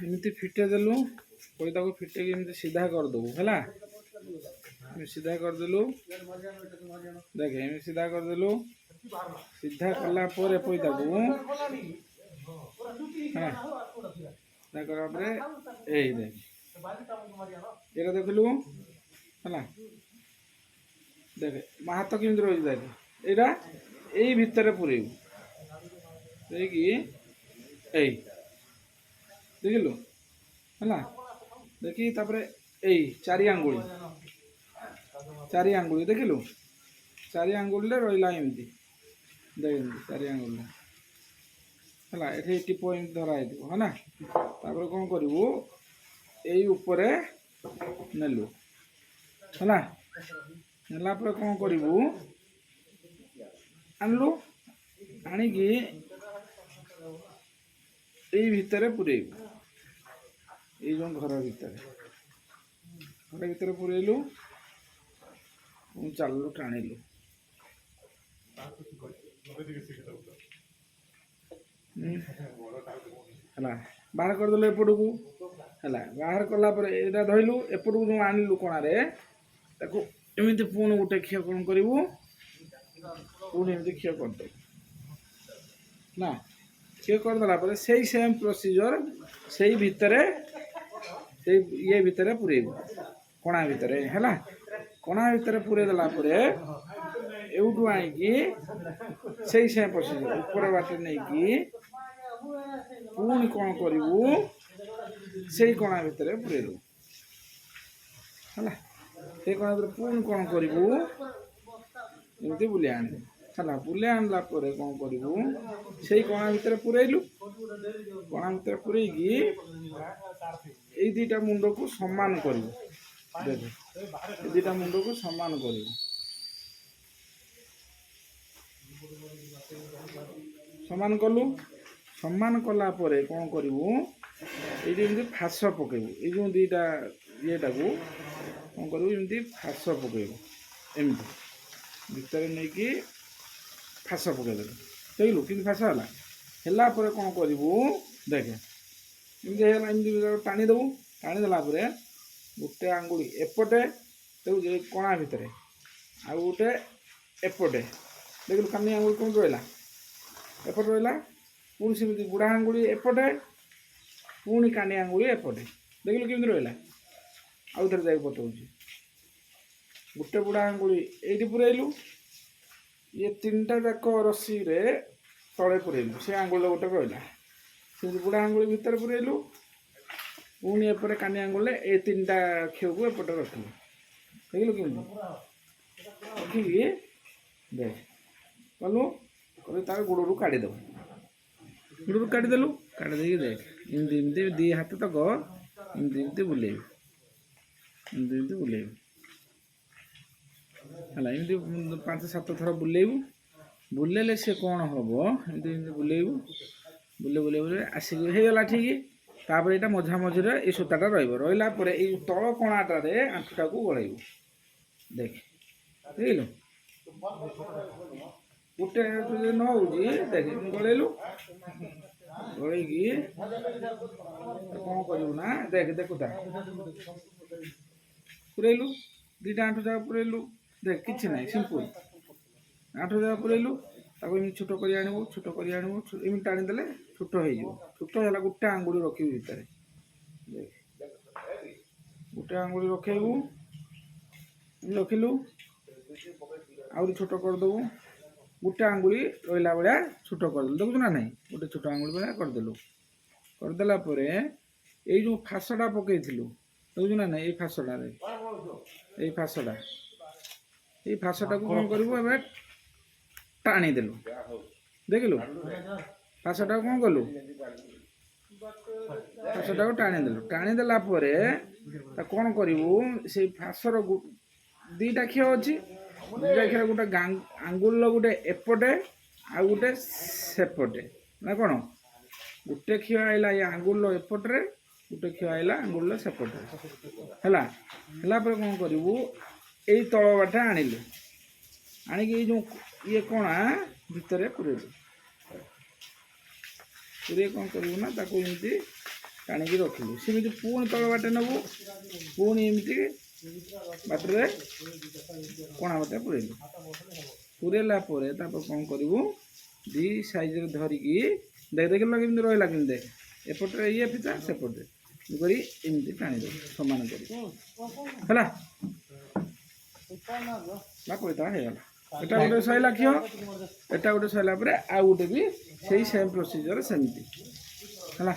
एमती फिटे देलु पैदा को फिटे एमती सीधा करदेबू है सीधा करदेलु देख एम सीधा करदेलु सीधा कला पैदा को ये देखलु है देख हाथ केमी रही देख यहाँ यही भितर पूरेबू देखिलु है देखी यही चारि आंगुली देखिलु चारि आंगुल रहा एमती देख चारि आंगुल है ये टीप एम धरा है ना कौन करू यही उपरे नेलु है नेला कौन करू आणलु आणिकी यही भितर पूरेबू ये जो घर भितर पूरेलु चलू टाणिलु है बाहर करदेलु एपट को है बाहर कलापर यहाँ धरलु एपट को जो आणलु कणारे एमती पुणी गोटे क्षय कौन करू पुणी एमती क्षय करदे ना क्षय करदेला से सेम प्रोसीजर से भितर ये भितर पूरेबू कणा भितर है कणा भितर पूरे देला एवटू आईकी से सेम प्रोसीजर ऊपर बाटे नहीं कि पुणी कौन करू से कणा भितर पूरेलु है से कणा भितर पुणी कौन करू एमती बुले आने है बुले आणला कौन करू से कणा भितर पूरेलु कणा भितर पूरेकी ये दुटा मुंड को सम्मान करू देख ये दुटा मुंड को सम्मान करू सम्मान कलु सम्मान कला कौन करू ये फास पकेबू ये जो दुटा येटा को कौन करू एमती फास पकेबू एमती भितर नहीं कि फास पकईदे देखलु कि फास है कौन करू देख एमती टाणीदेबू टाणीदेला गोटे आंगुड़ी एपटे देखो कणा भितर आ गोटे एपटे देखलु कानी आंगुड़ी कौन रहा एपटे रहा पुणी सेमती बुढ़ा आंगुड़ी एपटे पुणी कानी आंगुड़ी एपटे देखलु केमी रहा आउ थे जाए बताऊँगी गोटे बुढ़ा आंगुड़ी ये पूरेलु ये तीन टा जाक रस्सी तले पूरेलु से आंगुल गोटे रहा से बुढ़ा आंगुड़ी भितर पूरेलु पुणी एपटे कानी आंगुल ये तीन टा क्षय को एपटे रखिलु देखलु केमी रखिकी देख कलु कल तार गोड़ू काढ़ीदेव गोड़ू काढ़ीदेलु काढ़ी देख एमती एमती दी हाथ तक एमती एमती बुलेबू एमती एमती बुलेबू है एमती 5-7 थर बुलेबू बुलेले से कौन हम एमती एमती बुलेबू बुले बुले बुले आसिक होगला ठीक तापर यहाँ मझा मझे ये सूताटा रहा तल कणाटार आंठुटा को गलैबू देख देखलु गोटे न हो देख गलैलु गलैकी कौन करू ना देख देखुता पूरेलु दुटा आंठु जगह पूरेलु देख कि ना सिंपल आंठु जगह पूरेलु छोट कर छोट कर एम टाणीदे छोट हो छोट है गोटे आंगुड़ी रखी भितर देख गोटे आंगुड़ी रखेबू रखिलु आउरी छोट करदेबू गोटे आंगुड़ी रहा भाया छोट करदेलु देखु ना नहीं गोटे छोट आंगुड़ी भाया करदेलु करदेला ये जो फासटा पकईलु देखु ना नहीं ये फासटा को कौन करू ए टाणीदेलु देखिलु फासटा कौन कलु फासटा को टाणीदेलु टाणीदेला कौन करू से फासर दीटा क्षय अच्छी दुटा क्षय गोटे आंगुल गोटे एपटे आ गोटे सेपटे ना कौन गोटे क्षय आईला ये आंगुल एपटे गोटे क्षय आईला आंगुल सेपटे है कौन करू यही तल बाटे आणिलु आणिकी जो ये कणा भितर पूरेलु पूरे कौन करूँ ना ताको एमती टाणिकी रखिलु सेमती पुणी तल बाटे नबू पुणी एमती बाटरे कणा बाटे पुरेलु पुरेला कौन करूँ दी साइज धरिकी देख देख लगे रहा कि देख एपटे ये फिता सेपटे करी एमती टाणी दे समान करी है पड़ता है एटा गोटे सैला क्षीय एटा गोटे सैला आ गोटे भी सही सेम प्रोसीजर सेमती है।